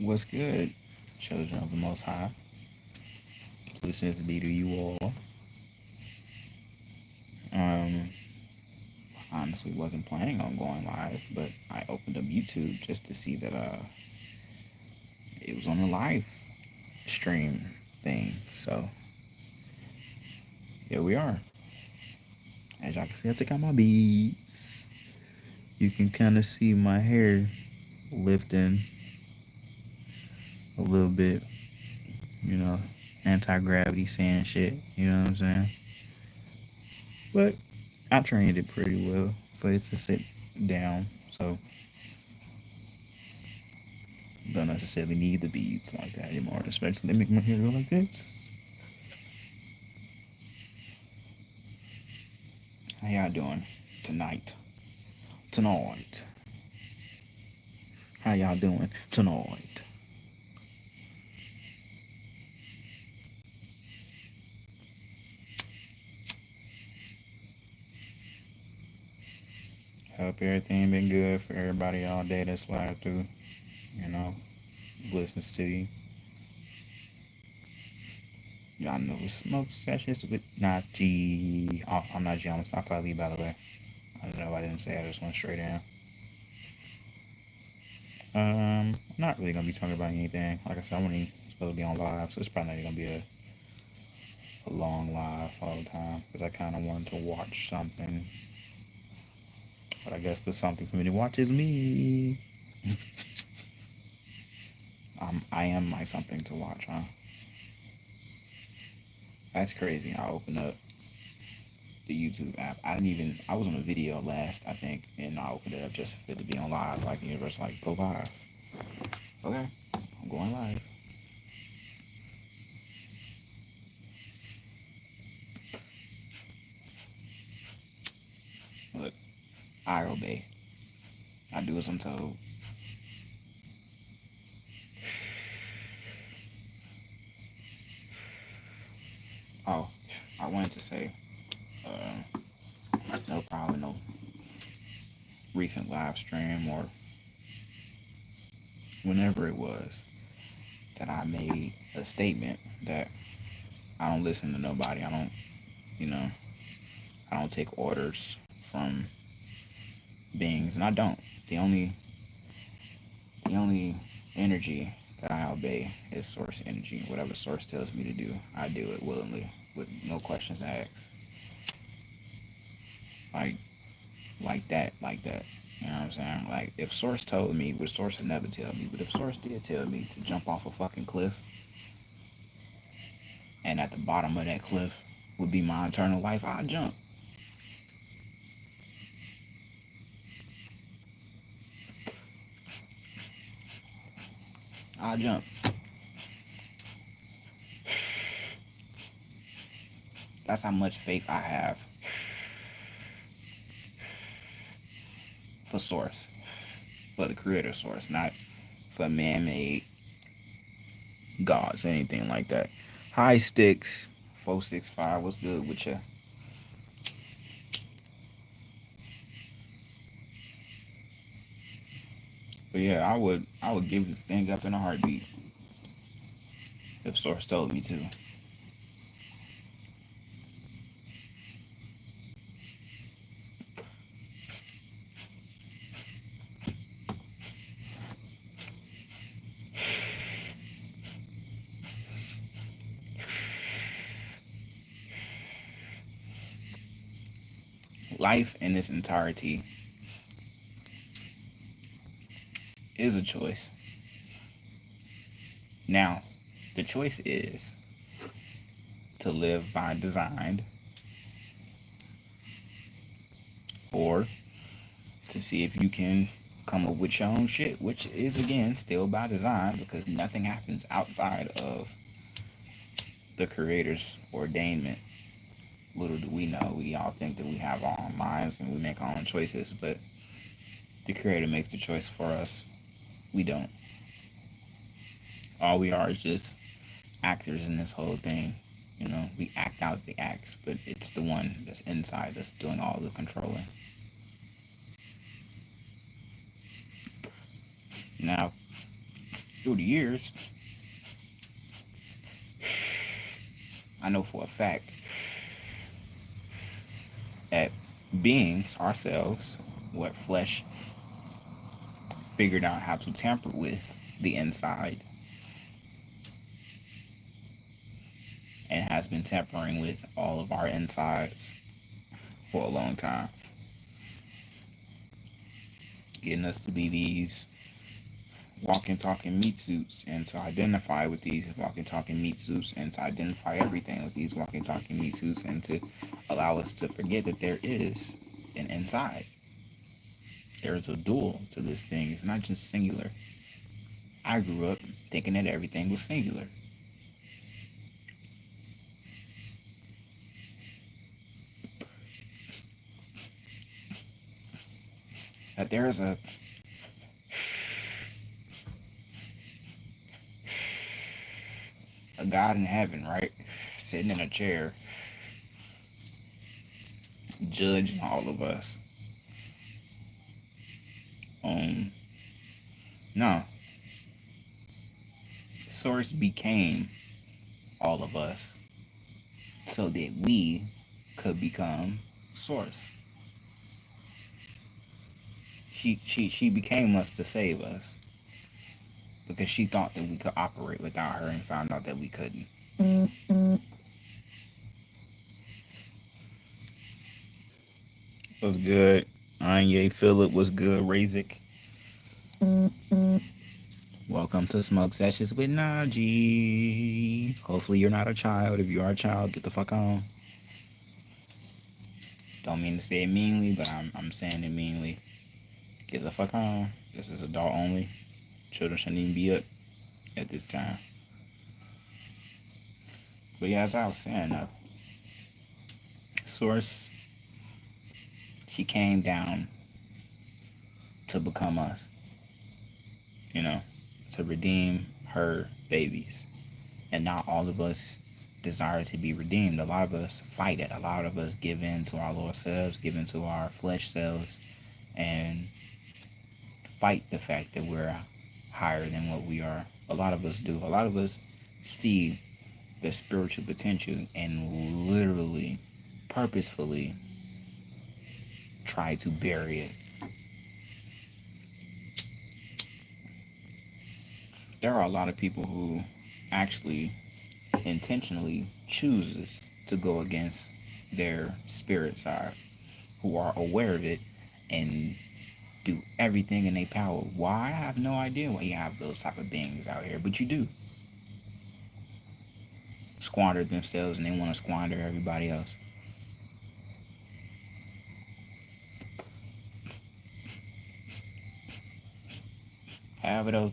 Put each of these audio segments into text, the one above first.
What's good, children of the Most High? Blessings be to you all. Um, Honestly, wasn't planning on going live, but I opened up YouTube just to see that it was on a live stream thing. So here we are. As y'all can see, I took out my beads. You can kind of see my hair lifting a little bit. You know, anti-gravity saying shit. You know what I'm saying? But I trained it pretty well for it to sit down. So don't necessarily need the beads like that anymore, especially they make my hair go like this. How y'all doing tonight? Tonight. How y'all doing tonight? Hope everything been good for everybody all day that's live through. You know, blessings to you. Y'all know smoke sessions with Najee. Oh, I'm Najee E Al-Mustafa Ali, by the way. I don't know why I didn't say I just went straight in. I'm not really gonna be talking about anything. Like I said, I'm only supposed to be on live, so it's probably not gonna be a long live all the time because I kind of wanted to watch something. But I guess the something for me to watch is me. I am my something to watch, huh? That's crazy. I opened up the YouTube app. I was on a video last, I think, and I opened it up just for it to be on live. Like, universe, like, go live. Okay, I'm going live. Look, I obey. I do as I'm told. Oh, I wanted to say, no problem, no recent live stream or whenever it was that I made a statement that I don't listen to nobody. You know, I don't take orders from beings, and I don't. The only, the only energy that I obey is source energy. Whatever source tells me to do, I do it willingly with no questions asked. Like, like that. You know what I'm saying? Like, if source told me, which source would never tell me, but if source did tell me to jump off a fucking cliff, and at the bottom of that cliff would be my eternal life, I'd jump. I'd jump. That's how much faith I have for source, for the creator source, not for man-made gods, anything like that. Hi Sticks, 465, what's good with you? But yeah, I would give this thing up in a heartbeat if source told me to. Life in its entirety is a choice. Now, the choice is to live by design or to see if you can come up with your own shit, which is again still by design because nothing happens outside of the creator's ordainment. Little do we know, we all think that we have our own minds and we make our own choices, but the creator makes the choice for us. We don't. All we are is just actors in this whole thing. You know, we act out the acts, but it's the one that's inside that's doing all the controlling. Now, through the years, I know for a fact that beings, ourselves, what flesh figured out how to tamper with the inside and has been tampering with all of our insides for a long time, getting us to be these walking, talking meat suits and to identify with these walking, talking meat suits and to identify everything with these walking, talking meat suits and to allow us to forget that there is an inside. There is a dual to this thing. It's not just singular. I grew up thinking that everything was singular. That there is a God in heaven, right? Sitting in a chair, judging all of us. No. Source became all of us so that we could become Source. She became us to save us because she thought that we could operate without her and found out that we couldn't. What's good? Anye Phillip was good. Razik. Welcome to Smoke Sessions with Najee. Hopefully you're not a child. If you are a child, get the fuck on. Don't mean to say it meanly, but I'm saying it meanly. Get the fuck on. This is adult only. Children shouldn't even be up at this time. But yeah, as I was saying, Source, she came down to become us. You know, to redeem her babies. And not all of us desire to be redeemed. A lot of us fight it. A lot of us give in to our lower selves, give in to our flesh selves, and fight the fact that we're higher than what we are. A lot of us do. A lot of us see the spiritual potential and literally, purposefully try to bury it. There are a lot of people who actually intentionally chooses to go against their spirit side, who are aware of it and do everything in their power. Why? I have no idea why you have those type of beings out here, but you do. Squander themselves and they want to squander everybody else. However, though,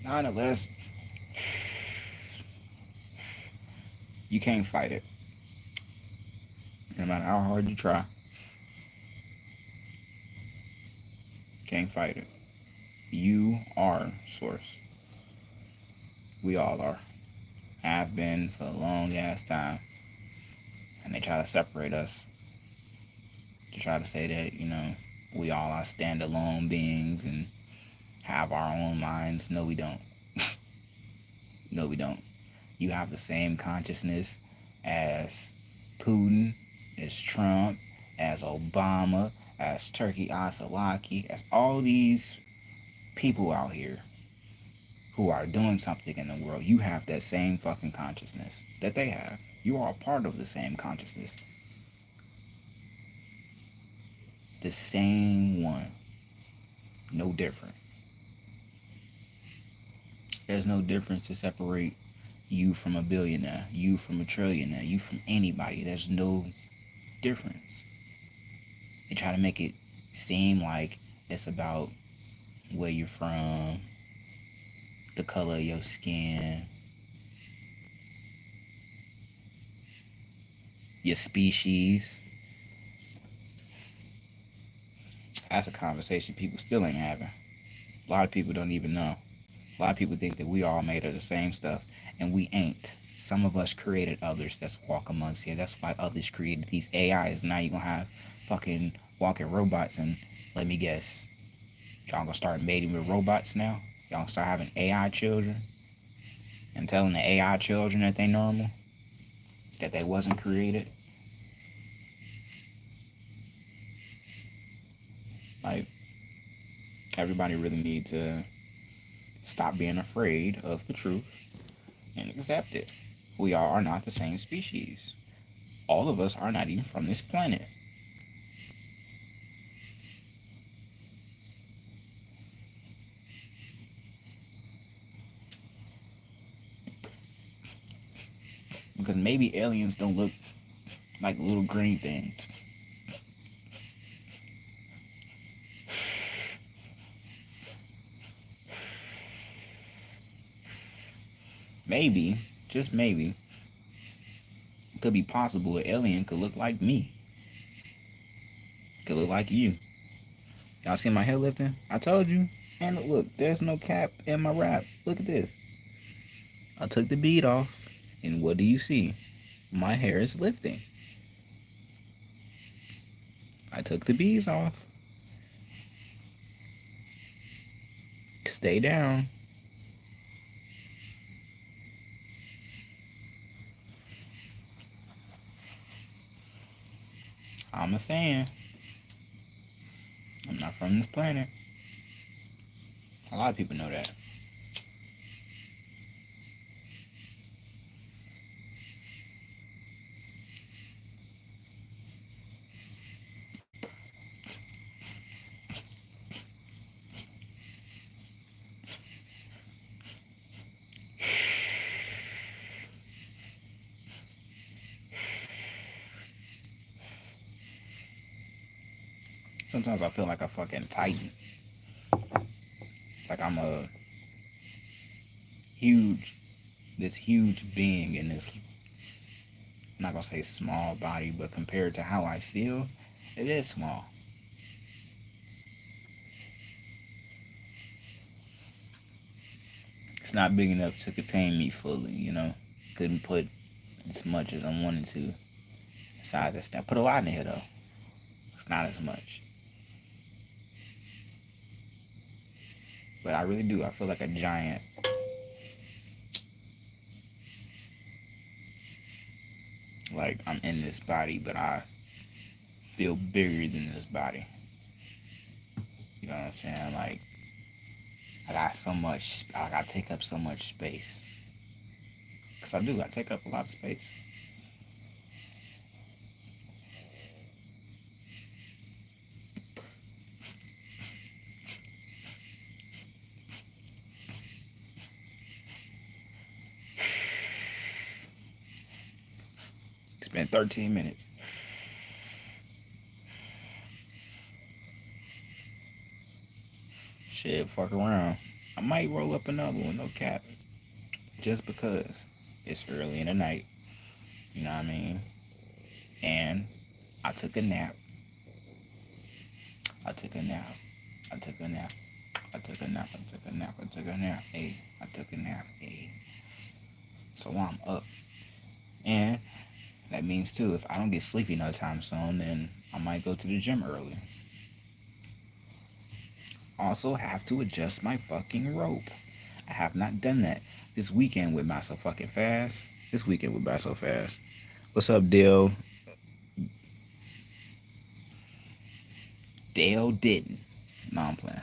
nonetheless, you can't fight it. No matter how hard you try, can't fight it. You are Source. We all are. Have been for a long ass time. And they try to separate us. To try to say that, we all are standalone beings and have our own minds. No, we don't. No, we don't. You have the same consciousness as Putin, as Trump, as Obama, as Turkey Asalaki, as all these people out here who are doing something in the world. You have that same fucking consciousness that they have. You are a part of the same consciousness. The same one. No different. There's no difference to separate you from a billionaire, you from a trillionaire, you from anybody. There's no difference. They try to make it seem like it's about where you're from, the color of your skin, your species. That's a conversation people still ain't having. A lot of people don't even know. A lot of people think that we all made of the same stuff, and we ain't. Some of us created others that's walk amongst here. That's why others created these AIs. Now you're going to have fucking walking robots and, let me guess, Y'all gonna start mating with robots now? Y'all gonna start having AI children and telling the AI children that they normal, that they wasn't created? Like, everybody really need to stop being afraid of the truth and accept it. We all are not the same species. All of us are not even from this planet. Because maybe aliens don't look like little green things. Maybe, just maybe, it could be possible an alien could look like me. Could look like you. Y'all see my hair lifting? I told you. And look, there's no cap in my wrap. Look at this. I took the bead off, and what do you see? My hair is lifting. I took the beads off. Stay down. I'm a saying, I'm not from this planet. A lot of people know that. Sometimes I feel like a fucking titan. Like I'm a huge, this huge being in this, I'm not gonna say small body, but compared to how I feel, it is small. It's not big enough to contain me fully, you know? Couldn't put as much as I wanted to inside this thing. Put a lot in here though. It's not as much. But I really do. I feel like a giant. Like I'm in this body, but I feel bigger than this body. You know what I'm saying? Like I got so much. Like I take up so much space. Cause I do. I take up a lot of space. It's been 13 minutes. Shit, fuck around. I might roll up another one, no cap. Just because it's early in the night. You know what I mean? And I took a nap. I took a nap. I took a nap. I took a nap. I took a nap. I took a nap. Hey, I took a nap. Hey. So I'm up. And that means too, if I don't get sleepy no time soon, then I might go to the gym early. Also have to adjust my fucking rope. I have not done that. This weekend went by so fucking fast. This weekend went by so fast. What's up, Dale? Dale didn't. No, I'm playing.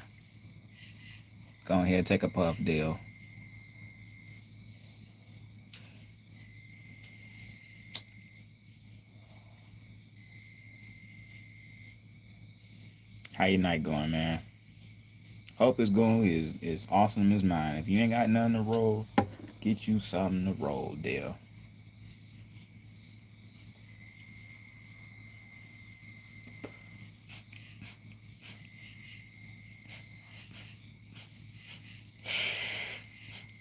Go ahead, take a puff, Dale. How your night going, man? Hope it's going is awesome as mine. If you ain't got nothing to roll, get you something to roll, Dale.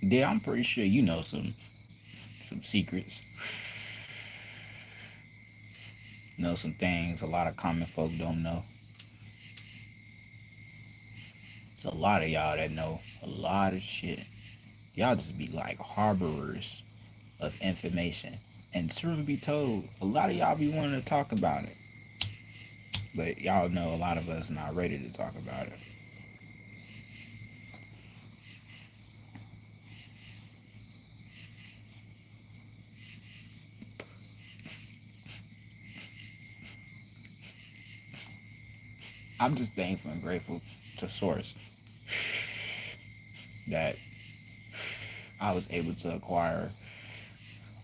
Dale, I'm pretty sure you know some secrets. Know some things a lot of common folk don't know. It's a lot of y'all that know a lot of shit. Y'all just be like harborers of information. And truth be told, a lot of y'all be wanting to talk about it. But y'all know a lot of us not ready to talk about it. I'm just thankful and grateful to Source that I was able to acquire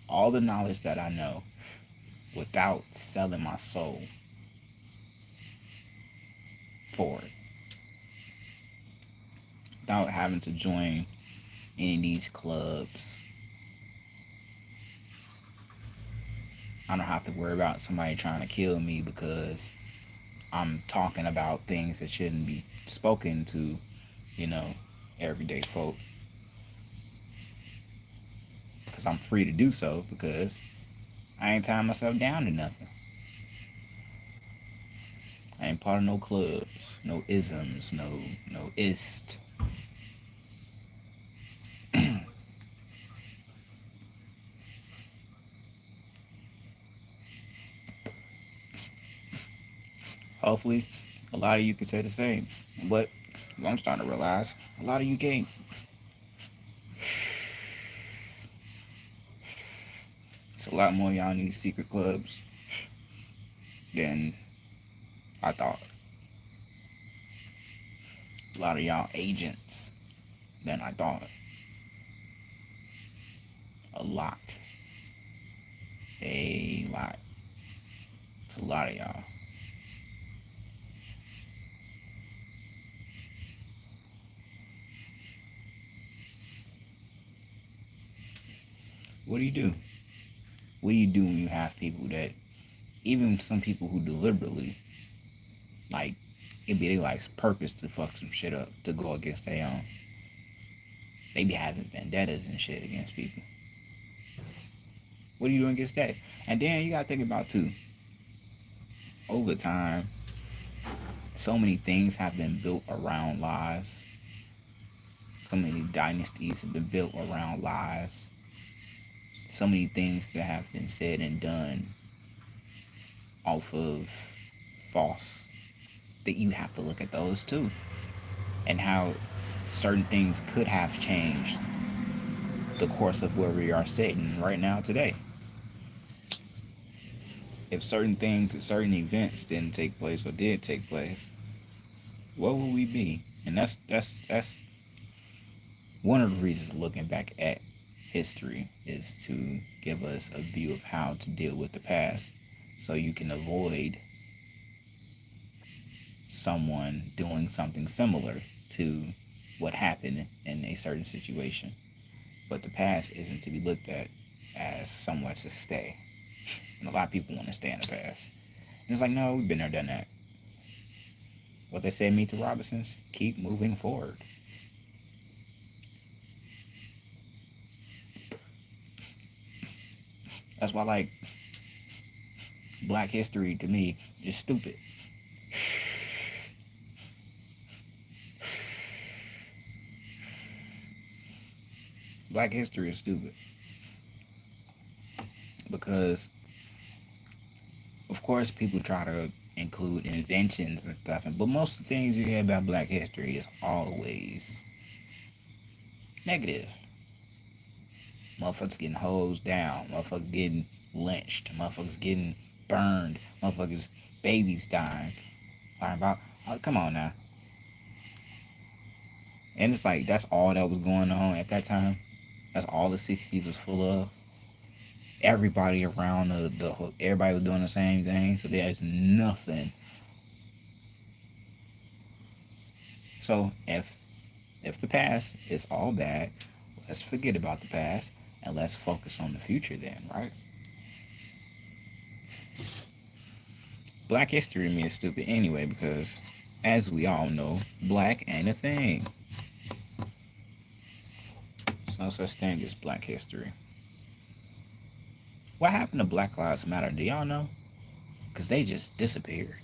all the knowledge that I know without selling my soul for it, without having to join any of these clubs. I don't have to worry about somebody trying to kill me because I'm talking about things that shouldn't be spoken to, you know, everyday folk. Because I'm free to do so because I ain't tying myself down to nothing. I ain't part of no clubs, no isms, no ist. Hopefully, a lot of you can say the same. But I'm starting to realize a lot of you can't. It's a lot more y'all need secret clubs than I thought. A lot of y'all agents than I thought. A lot. A lot. It's a lot of y'all. What do you do? What do you do when you have people that, even some people who deliberately, like, it be their life's purpose to fuck some shit up, to go against their own. They be having vendettas and shit against people. What are you doing against that? And then you gotta think about too, over time, so many things have been built around lies. So many dynasties have been built around lies. So many things that have been said and done off of false, that you have to look at those too, and how certain things could have changed the course of where we are sitting right now today. If certain things, certain events didn't take place or did take place, what would we be? And that's one of the reasons looking back at history is to give us a view of how to deal with the past, so you can avoid someone doing something similar to what happened in a certain situation. But the past isn't to be looked at as somewhere to stay. And a lot of people want to stay in the past. And it's like, no, we've been there, done that. What they say, Meet the Robinsons, keep moving forward. That's why, like, black history to me is stupid. Black history is stupid. Because, of course, people try to include inventions and stuff, but most of the things you hear about black history is always negative. Motherfuckers getting hosed down, motherfuckers getting lynched, motherfuckers getting burned, motherfuckers, babies dying. Talking about, oh, come on now. And it's like, that's all that was going on at that time. That's all the 60s was full of. Everybody around everybody was doing the same thing, so there's nothing. So if the past is all bad, let's forget about the past and let's focus on the future then, right? Black history to me is stupid anyway because, as we all know, black ain't a thing. There's no such thing as black history. What happened to Black Lives Matter? Do y'all know? Because they just disappeared.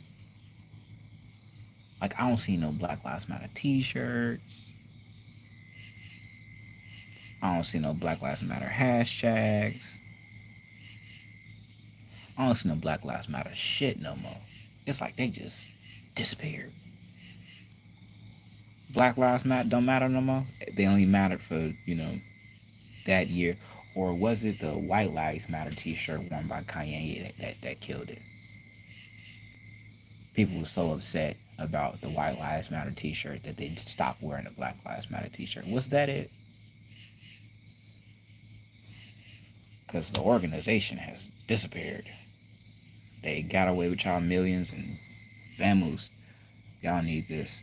Like, I don't see no Black Lives Matter t-shirts. I don't see no Black Lives Matter hashtags. I don't see no Black Lives Matter shit no more. It's like they just disappeared. Black Lives Matter don't matter no more. They only mattered for, that year. Or was it the White Lives Matter t-shirt worn by Kanye that killed it? People were so upset about the White Lives Matter t-shirt that they stopped wearing the Black Lives Matter t-shirt. Was that it? Because the organization has disappeared. They got away with y'all millions and families. Y'all need this.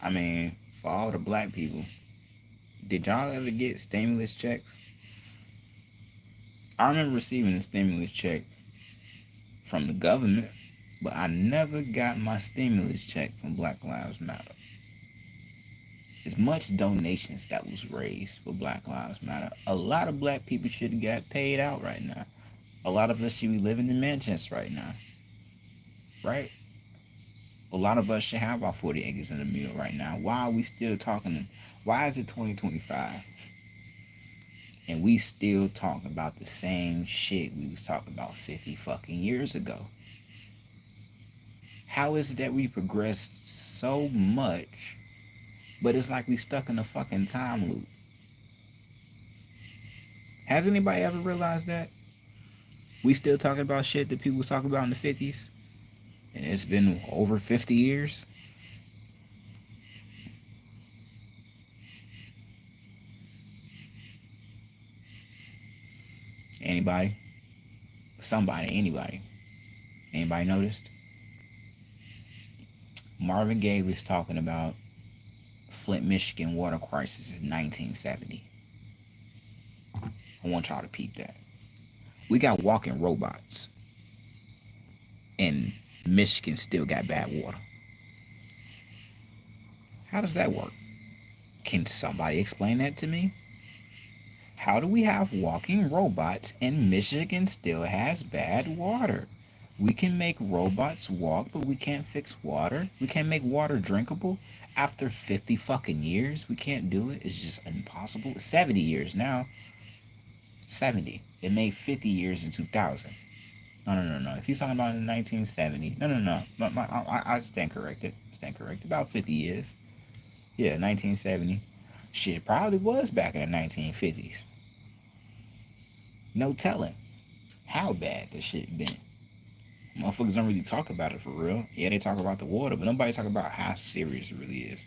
I mean, for all the black people, did y'all ever get stimulus checks? I remember receiving a stimulus check from the government, but I never got my stimulus check from Black Lives Matter. As much donations that was raised for Black Lives Matter, a lot of black people should have got paid out right now. A lot of us should be living in mansions right now, right? A lot of us should have our 40 acres in the mill right now. Why are we still talking? Why is it 2025 and we still talking about the same shit we was talking about 50 fucking years ago? How is it that we progressed so much, but it's like we stuck in a fucking time loop? Has anybody ever realized that? We still talking about shit that people was talking about in the 50s? And it's been over 50 years? Anybody? Somebody, anybody? Anybody noticed? Marvin Gaye was talking about Flint, Michigan water crisis in 1970. I want y'all to peep that. We got walking robots, and Michigan still got bad water. How does that work? Can somebody explain that to me? How do we have walking robots and Michigan still has bad water? We can make robots walk, but we can't fix water. We can't make water drinkable after 50 fucking years. We can't do it. It's just impossible. 70 years now. 70. It made 50 years in 2000. No. If he's talking about in 1970, no. I stand corrected. Stand corrected. About 50 years. Yeah, 1970. Shit probably was back in the 1950s. No telling how bad this shit been. Motherfuckers don't really talk about it for real. Yeah, they talk about the water, but nobody talk about how serious it really is.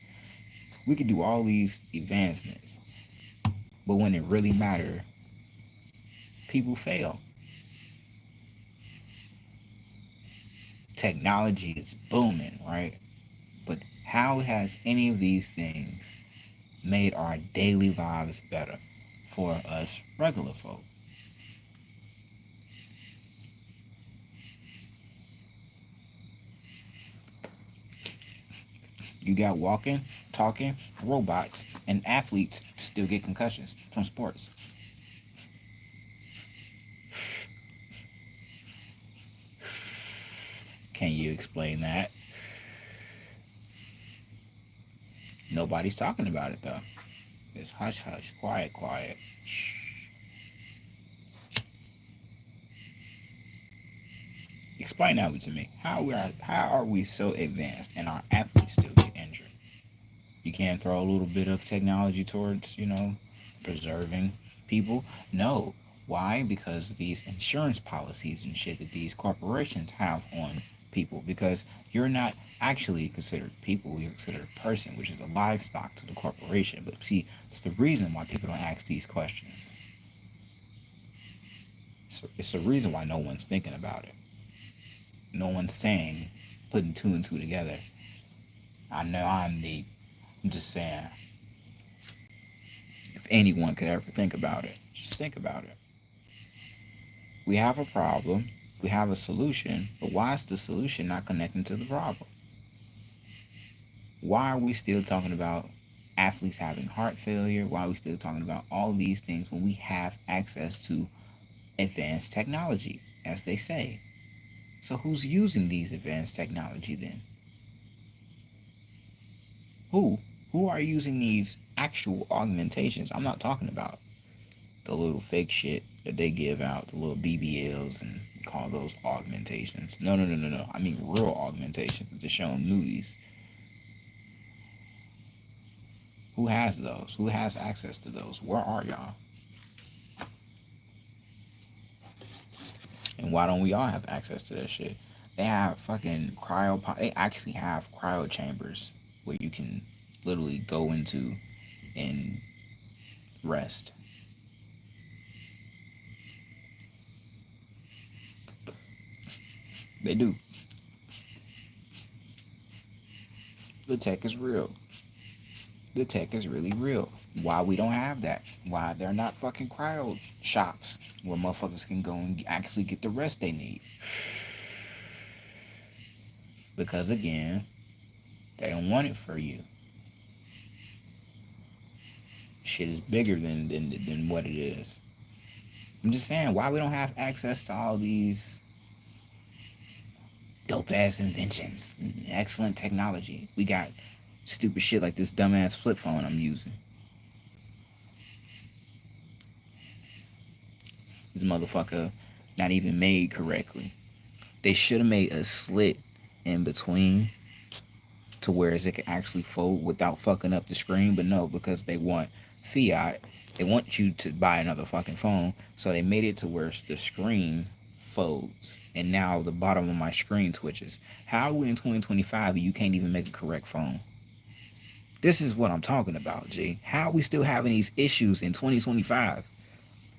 We could do all these advancements, but when it really matter, people fail. Technology is booming, right? But how has any of these things made our daily lives better for us regular folk? You got walking, talking robots, and athletes still get concussions from sports. Can you explain that? Nobody's talking about it though. It's hush hush, quiet, quiet. Shh. Explain that to me. How are we so advanced and our athletes still get injured? You can't throw a little bit of technology towards, preserving people? No. Why? Because these insurance policies and shit that these corporations have on people. Because you're not actually considered people, you're considered a person, which is a livestock to the corporation. But see, it's the reason why people don't ask these questions. So it's the reason why no one's thinking about it. No one's saying, putting two and two together. I know I'm the. I'm just saying, if anyone could ever think about it, just think about it. We have a problem, we have a solution, but why is the solution not connecting to the problem? Why are we still talking about athletes having heart failure? Why are we still talking about all these things when we have access to advanced technology, as they say? So who's using these advanced technology then? Who? Who are using these actual augmentations? I'm not talking about the little fake shit that they give out, the little BBLs, and call those augmentations. No, no, no, no, no. I mean real augmentations that they show in movies. Who has those? Who has access to those? Where are y'all? And why don't we all have access to that shit? They have fucking they actually have cryo chambers where you can literally go into and rest. They do. The tech is real. The tech is really real. Why we don't have that? Why they're not fucking cryo shops where motherfuckers can go and actually get the rest they need? Because again, they don't want it for you. Shit is bigger than what it is. I'm just saying, why we don't have access to all these dope ass inventions, excellent technology. We got stupid shit like this dumbass flip phone I'm using. This motherfucker not even made correctly. They should have made a slit in between to where it can actually fold without fucking up the screen, but no, because they want fiat, they want you to buy another fucking phone, so they made it to where the screen folds, and now the bottom of my screen twitches. How are we in 2025 and you can't even make a correct phone? This is what I'm talking about, G. How are we still having these issues in 2025?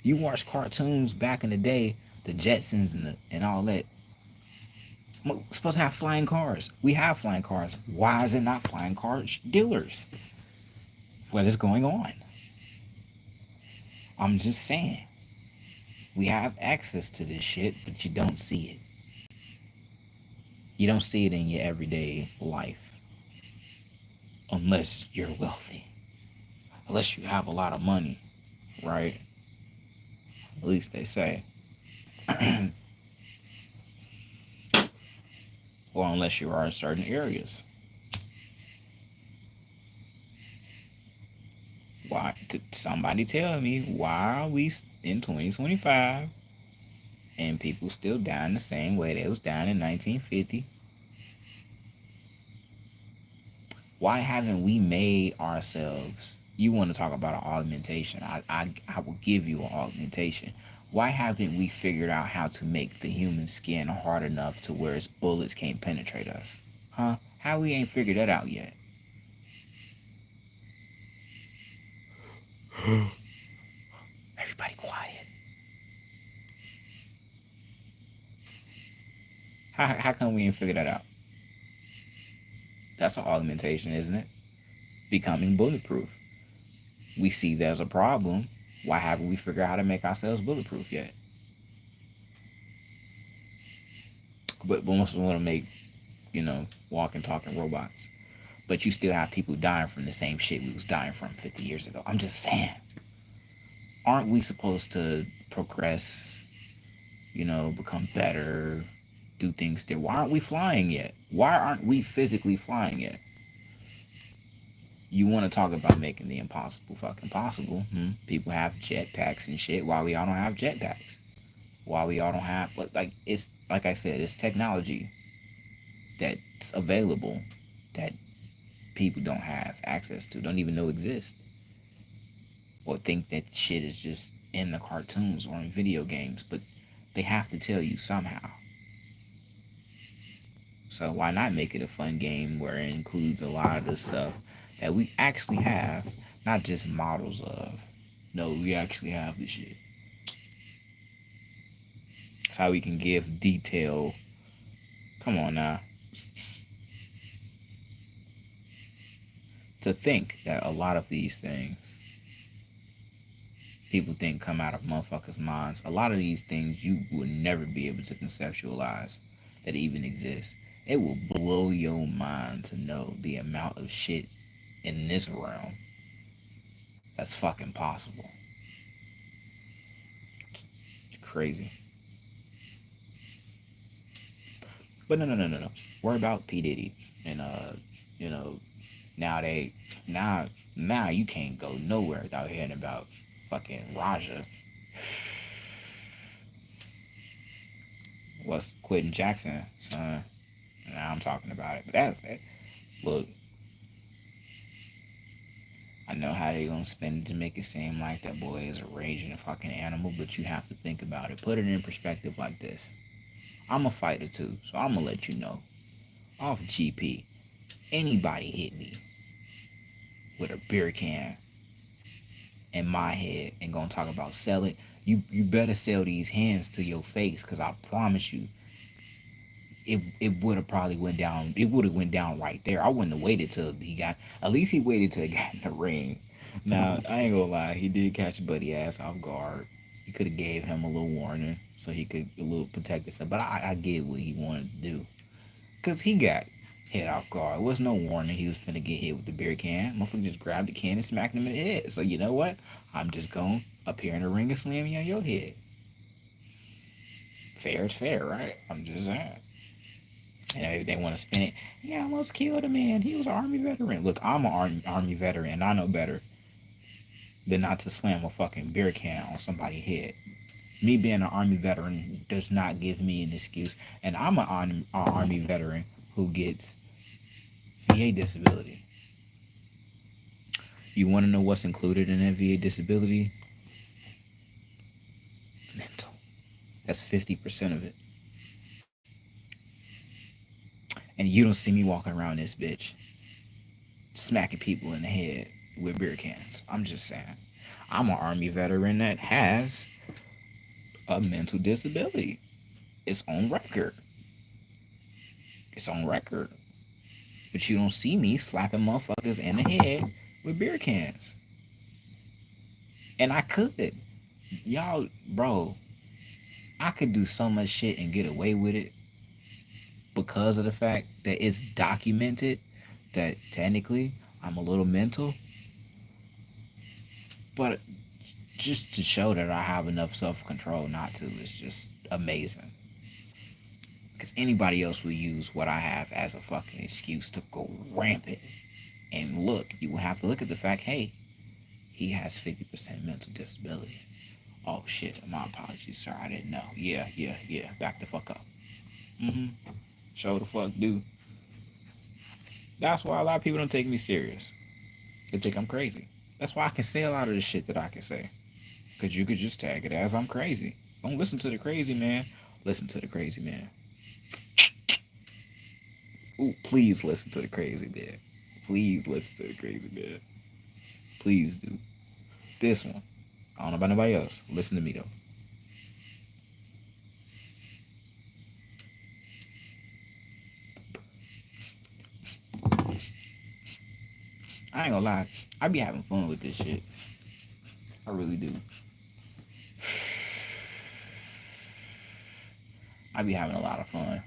You watch cartoons back in the day, the Jetsons and all that. We're supposed to have flying cars. We have flying cars. Why is it not flying car dealers? What is going on? I'm just saying. We have access to this shit, but you don't see it. You don't see it in your everyday life. Unless you're wealthy. Unless you have a lot of money, right? At least they say. Or unless you are in certain areas. Why? Somebody tell me, why are we in 2025 and people still dying the same way they was dying in 1950? Why haven't we made ourselves? You want to talk about an augmentation? I will give you an augmentation. Why haven't we figured out how to make the human skin hard enough to where its bullets can't penetrate us? Huh? How we ain't figured that out yet? Everybody quiet. How come we ain't figured that out? That's an augmentation, isn't it? Becoming bulletproof. We see there's a problem. Why haven't we figured out how to make ourselves bulletproof yet? But most of them want to make, walking, talking robots. But you still have people dying from the same shit we was dying from 50 years ago. I'm just saying. Aren't we supposed to progress, become better, do things there? Why aren't we flying yet? Why aren't we physically flying yet? You want to talk about making the impossible fucking possible. People have jetpacks and shit. Why we all don't have jetpacks? Why we all don't have, it's like I said, it's technology that's available that people don't have access to, don't even know exists, or think that shit is just in the cartoons or in video games, but they have to tell you somehow. So why not make it a fun game where it includes a lot of the stuff that we actually have, not just models of. No, we actually have this shit. That's how we can give detail. Come on now. To think that a lot of these things people think come out of motherfuckers' minds. A lot of these things you will never be able to conceptualize that even exist. It will blow your mind to know the amount of shit in this realm that's fucking possible. It's crazy. But no. Worry about P. Diddy and now now you can't go nowhere without hearing about fucking Raja. What's Quentin Jackson, son? Now I'm talking about it. But look, I know how they gonna spin it to make it seem like that boy is a raging fucking animal, but you have to think about it. Put it in perspective like this. I'm a fighter too, so I'm gonna let you know. Off GP, anybody hit me with a beer can in my head and gonna talk about selling, you better sell these hands to your face, cause I promise you, it would have probably went down. It would have went down right there. I wouldn't have waited till he got. At least he waited till he got in the ring. Now I ain't gonna lie, he did catch Buddy ass off guard. He could have gave him a little warning so he could a little protect himself. But I get what he wanted to do, cause he got hit off guard. There was no warning he was finna get hit with the beer can. Motherfucker just grabbed the can and smacked him in the head. So you know what? I'm just gonna appear in the ring and slam you on your head. Fair is fair, right? I'm just saying. And they want to spin it. He almost killed a man. He was an army veteran. Look, I'm an army veteran, and I know better than not to slam a fucking beer can on somebody's head. Me being an army veteran does not give me an excuse, and I'm an army veteran who gets VA disability. You want to know what's included in that VA disability? Mental. That's 50% of it. And you don't see me walking around this bitch smacking people in the head with beer cans. I'm just saying. I'm an army veteran that has a mental disability. It's on record. It's on record. But you don't see me slapping motherfuckers in the head with beer cans. And I could. Y'all, bro, I could do so much shit and get away with it because of the fact that it's documented that technically I'm a little mental. But just to show that I have enough self control not to is just amazing. Because anybody else will use what I have as a fucking excuse to go rampant. And look, you will have to look at the fact, hey, he has 50% mental disability. Oh shit, my apologies, sir. I didn't know. Yeah. Back the fuck up. Mm-hmm. Show the fuck, dude. That's why a lot of people don't take me serious. They think I'm crazy. That's why I can say a lot of the shit that I can say. Because you could just tag it as I'm crazy. Don't listen to the crazy man. Listen to the crazy man. Ooh, please listen to the crazy man. Please listen to the crazy man. Please do. This one. I don't know about nobody else. Listen to me though. I ain't gonna lie. I be having fun with this shit. I really do. I be having a lot of fun.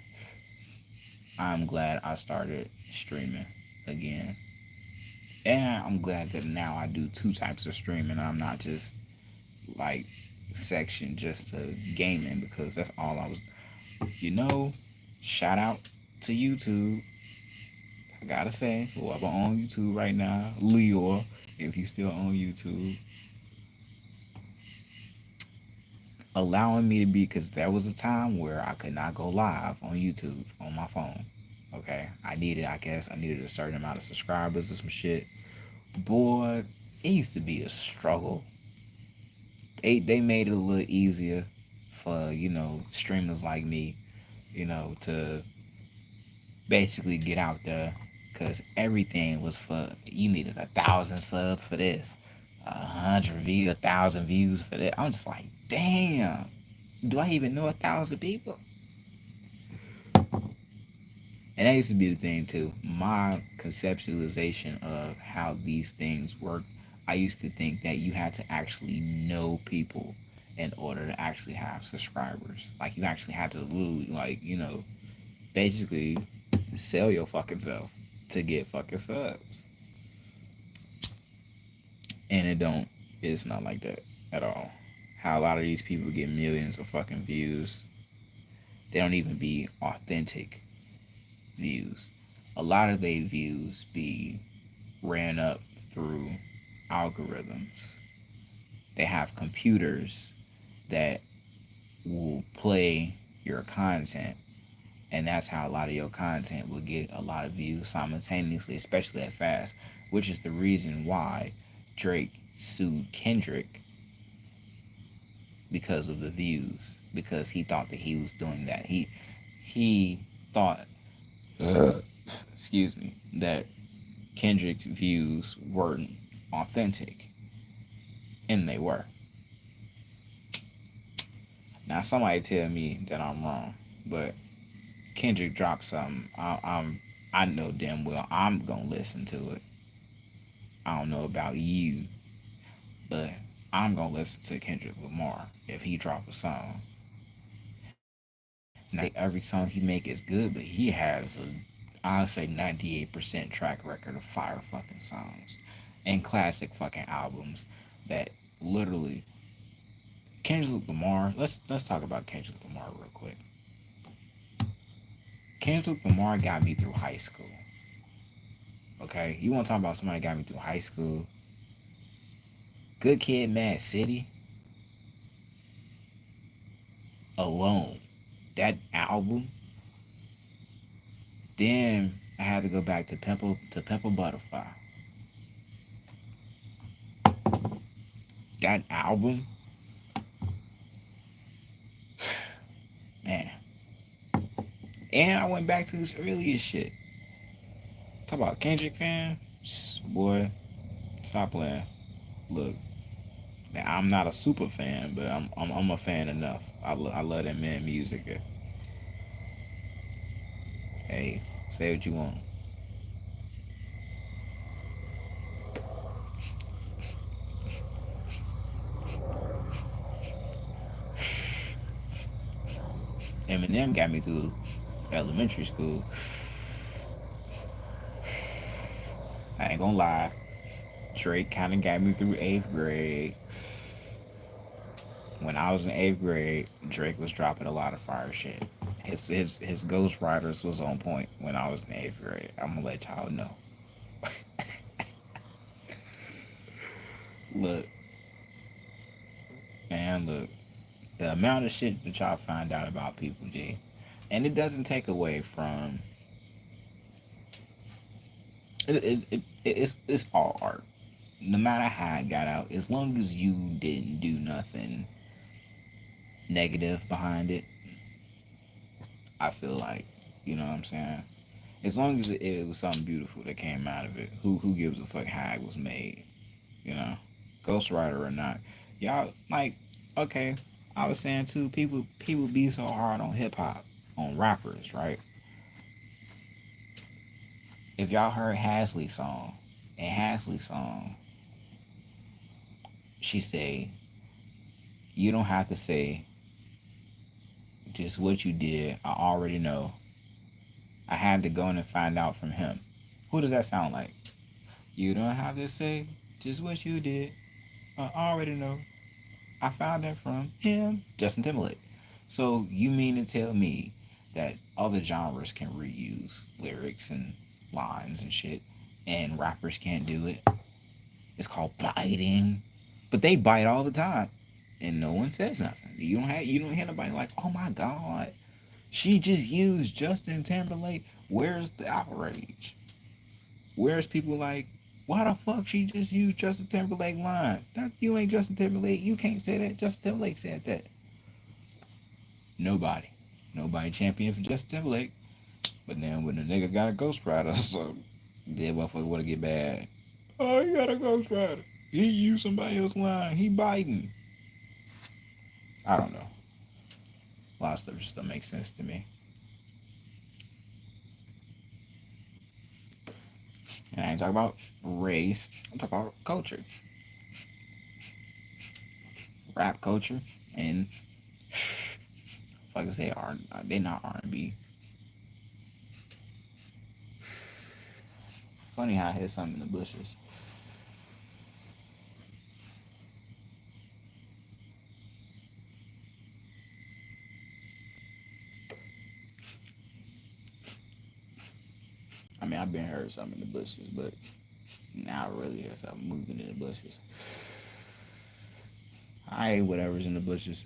I'm glad I started streaming again. And I'm glad that now I do two types of streaming. I'm not just like section just to gaming because that's all I was. You know, shout out to YouTube. I gotta say, whoever on YouTube right now, Leo, if you still on YouTube, allowing me to be, because there was a time where I could not go live on YouTube on my phone. Okay, I guess I needed a certain amount of subscribers or some shit. Boy, it used to be a struggle. They made it a little easier for streamers like me, to basically get out there, because everything was for you needed 1,000 subs for this, 1,000 views for that. I'm just like, damn, do I even know 1,000 people? And that used to be the thing too. My conceptualization of how these things work, I used to think that you had to actually know people in order to actually have subscribers. Like you actually had to lose, like, basically sell your fucking self to get fucking subs. And it's not like that at all. How a lot of these people get millions of fucking views, they don't even be authentic views. A lot of their views be ran up through algorithms. They have computers that will play your content, and that's how a lot of your content will get a lot of views simultaneously, especially at fast, which is the reason why Drake sued Kendrick because of the views, because he thought that he was doing that. He thought, excuse me, that Kendrick's views weren't authentic, and they were. Now somebody tell me that I'm wrong, but Kendrick dropped something. I know damn well I'm gonna listen to it. I don't know about you, but I'm gonna listen to Kendrick Lamar if he drop a song. Now every song he make is good, but he has I'll say 98% track record of fire fucking songs and classic fucking albums that literally Kendrick Lamar. Let's talk about Kendrick Lamar real quick. Kendrick Lamar got me through high school. Okay, you want to talk about somebody that got me through high school? Good Kid, Mad City alone, that album. Then I had to go back to Pimple Butterfly. That album, man. And I went back to this earlier shit. Talk about Kendrick fan, boy. Stop playing. Look, I'm not a super fan, but I'm a fan enough. I love that man music. Hey, say what you want. Eminem got me through elementary school. I ain't gonna lie. Drake kind of got me through eighth grade. When I was in eighth grade, Drake was dropping a lot of fire shit. His Ghost Riders was on point when I was in eighth grade. I'm gonna let y'all know. Look, man, look. The amount of shit that y'all find out about people, G, and it doesn't take away from it's all art. No matter how it got out, as long as you didn't do nothing negative behind it, I feel like, you know what I'm saying. As long as it was something beautiful that came out of it, who gives a fuck how it was made, you know, Ghostwriter or not. Y'all like, okay. I was saying too, people be so hard on hip hop, on rappers, right? If y'all heard Hasley's song, in Hasley's song, she say, "You don't have to say just what you did. I already know. I had to go in and find out from him." Who does that sound like? You don't have to say just what you did. I already know. I found that from him, Justin Timberlake. So you mean to tell me that other genres can reuse lyrics and lines and shit, and rappers can't do it? It's called biting, but they bite all the time, and no one says nothing. You don't hear nobody like, oh my god, she just used Justin Timberlake. Where's the outrage? Where's people like, why the fuck she just used Justin Timberlake line? That you ain't Justin Timberlake. You can't say that. Justin Timberlake said that. Nobody. Nobody champion for Justin Timberlake. But then when the nigga got a Ghost Rider, so then motherfucker wanna get bad. Oh, he got a Ghost Rider. He used somebody else's line. He biting. I don't know. A lot of stuff just don't make sense to me. And I ain't talking about race. I'm talking about culture, rap culture, and like I say, are they not R&B? Funny how I hit something in the bushes. I mean, I've been heard something in the bushes, but now really there's something moving in the bushes. I ate whatever's in the bushes.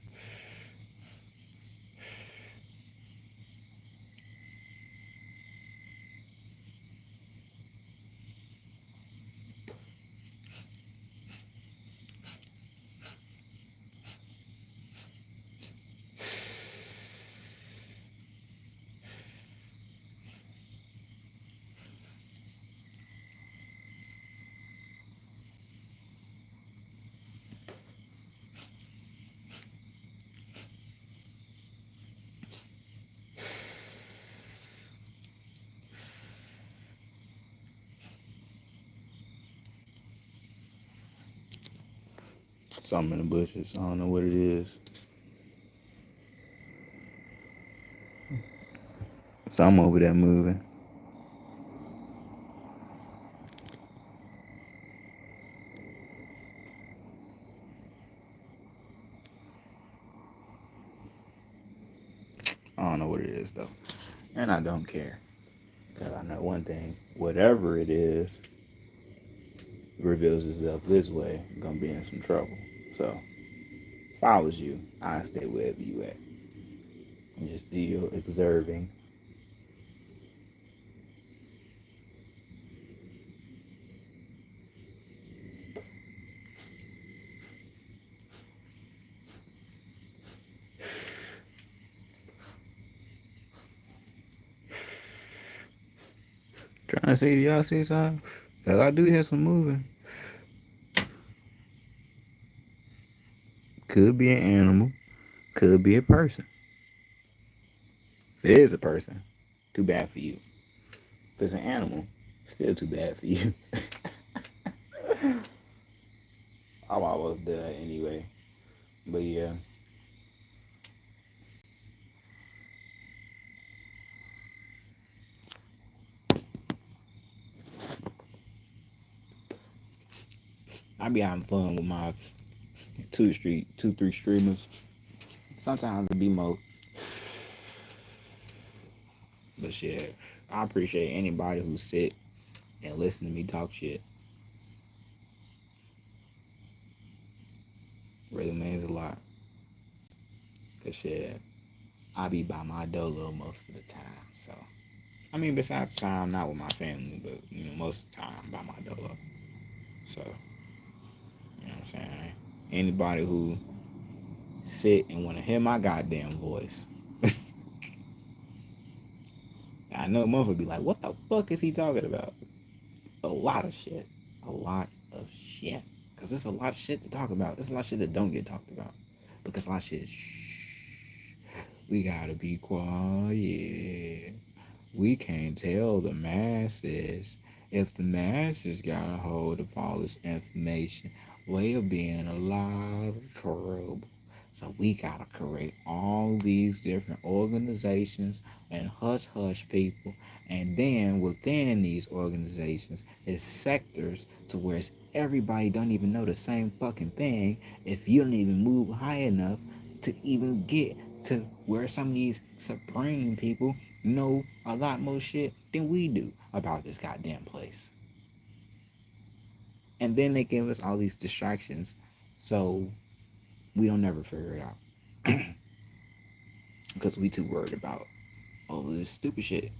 Something in the bushes. I don't know what it is. So I'm over there moving. I don't know what it is though. And I don't care. Because I know one thing. Whatever it is reveals itself this way, I'm gonna be in some trouble. So if I was you, I'd stay wherever you at. And just do your observing. Trying to see if y'all see something. Cause I do hear some moving. Could be an animal. Could be a person. If it is a person, too bad for you. If it's an animal, still too bad for you. I'm almost done anyway. But yeah, I be having fun with my two, three streamers. Sometimes it be more. But shit, I appreciate anybody who sit and listen to me talk shit. Really means a lot. Cause shit, I be by my dolo most of the time. So I mean, besides the time not with my family, but most of the time by my dolo. So you know what I'm saying. Anybody who sit and want to hear my goddamn voice. I know motherfucker be like, what the fuck is he talking about? A lot of shit. A lot of shit. Because there's a lot of shit to talk about. There's a lot of shit that don't get talked about. Because a lot of shit is shh. We gotta be quiet. We can't tell the masses. If the masses got a hold of all this information, we'll be in a lot of trouble. So we gotta create all these different organizations and hush hush people, and then within these organizations is sectors to where it's everybody don't even know the same fucking thing. If you don't even move high enough to even get to where some of these supreme people know a lot more shit than we do about this goddamn place. And then they give us all these distractions so we don't never figure it out. Because we too worried about all of this stupid shit.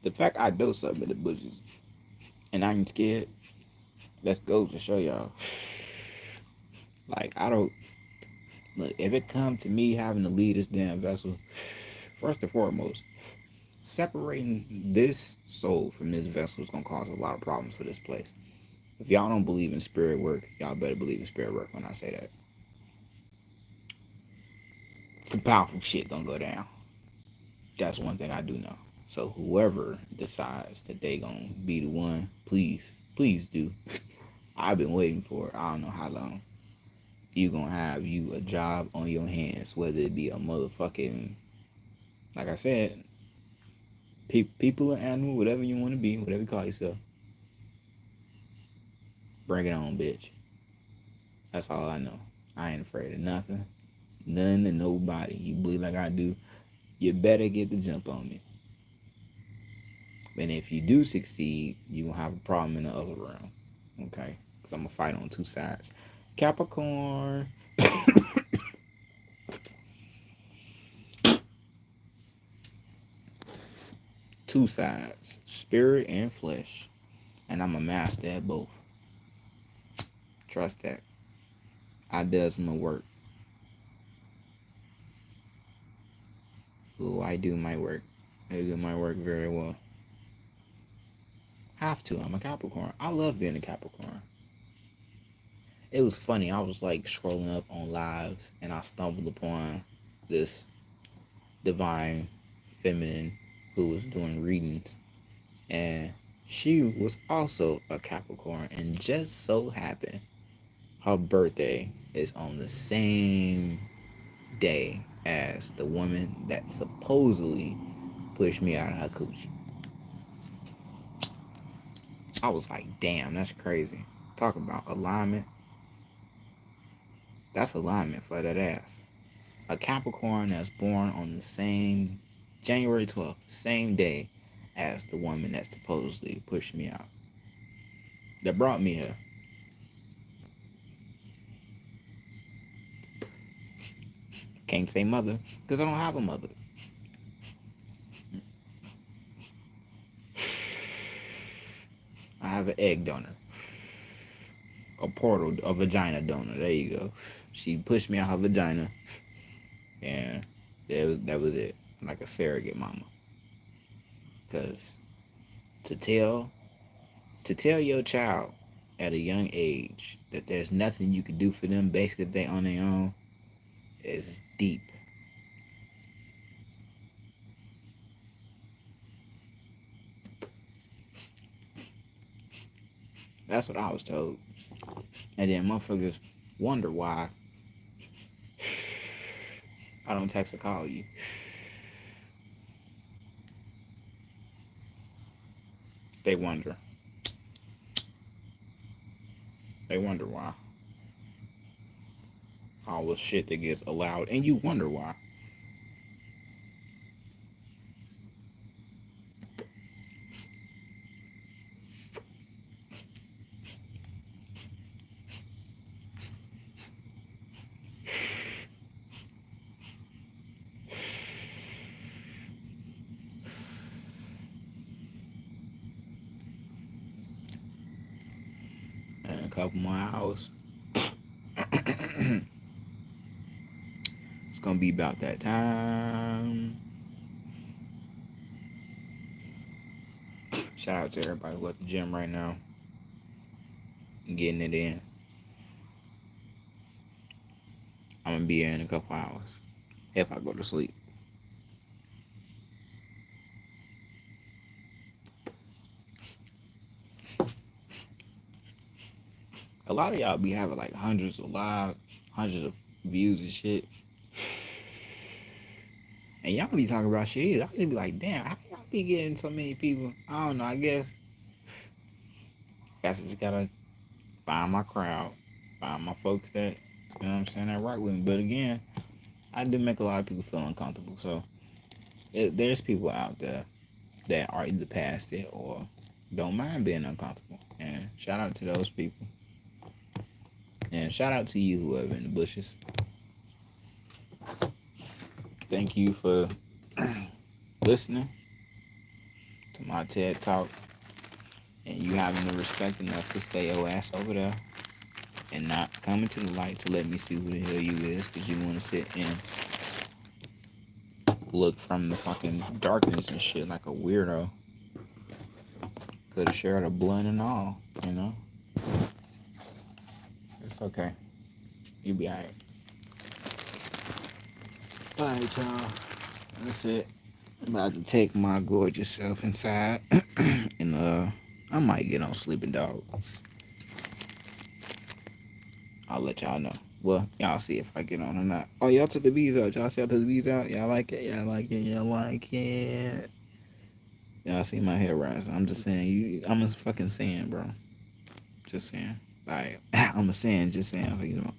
The fact I do something in the bushes and I ain't scared, let's go to show y'all. Like, I don't. Look, if it come to me having to lead this damn vessel, first and foremost, separating this soul from this vessel is gonna cause a lot of problems for this place. If y'all don't believe in spirit work, y'all better believe in spirit work when I say that. Some powerful shit gonna go down. That's one thing I do know. So whoever decides that they gonna be the one, please, please do. I've been waiting for it. I don't know how long. You gonna have you a job on your hands, whether it be a motherfucking, like I said, people or animal, whatever you want to be, whatever you call yourself. Bring it on, bitch. That's all I know. I ain't afraid of nothing. None and nobody. You believe like I do, you better get the jump on me. And if you do succeed, you will have a problem in the other realm. Okay? Because I'm going to fight on two sides. Capricorn. Two sides. Spirit and flesh. And I'm a master at both. Trust that. I does my work. Ooh, I do my work. I do my work very well. Have to. I'm a Capricorn. I love being a Capricorn. It was funny. I was like scrolling up on lives and I stumbled upon this divine feminine who was doing readings. And she was also a Capricorn. And just so happened her birthday is on the same day as the woman that supposedly pushed me out of her coochie. I was like, damn, that's crazy. Talk about alignment. That's alignment for that ass. A Capricorn that's born on the same January 12th, same day as the woman that supposedly pushed me out. That brought me here. Can't say mother, because I don't have a mother. I have an egg donor. A portal, a vagina donor. There you go. She pushed me out her vagina. And that was it. Like a surrogate mama. Because to tell your child at a young age that there's nothing you can do for them basically if they on their own is deep. That's what I was told. And then motherfuckers wonder why I don't text or call you. They wonder. They wonder why. All the shit that gets allowed, and you wonder why. In a couple more hours, it's gonna be about that time. Shout out to everybody who at the gym right now, getting it in. I'm gonna be here in a couple hours if I go to sleep. A lot of y'all be having like hundreds of hundreds of views and shit. And y'all be talking about shit either. I just be like, damn, how y'all be getting so many people? I don't know. I guess I just gotta find my crowd, find my folks that, you know what I'm saying, that rock with me. But again, I do make a lot of people feel uncomfortable. So there's people out there that are either past it or don't mind being uncomfortable. And shout out to those people. And shout out to you, whoever in the bushes. Thank you for listening to my TED Talk. And you having the respect enough to stay your ass over there and not coming to the light to let me see who the hell you is, because you want to sit and look from the fucking darkness and shit like a weirdo. Could have shared a blunt and all, you know? It's okay. You'll be alright. Alright, y'all. That's it. I'm about to take my gorgeous self inside. And I might get on Sleeping Dogs. I'll let y'all know. Well, y'all see if I get on or not. Oh, y'all took the bees out. Y'all see I took the bees out? Y'all like it? Y'all like it? Y'all like it? Y'all see my hair rising. I'm just saying. I'm just fucking saying, bro. Just saying. Like, I'm a saying, just saying. You know.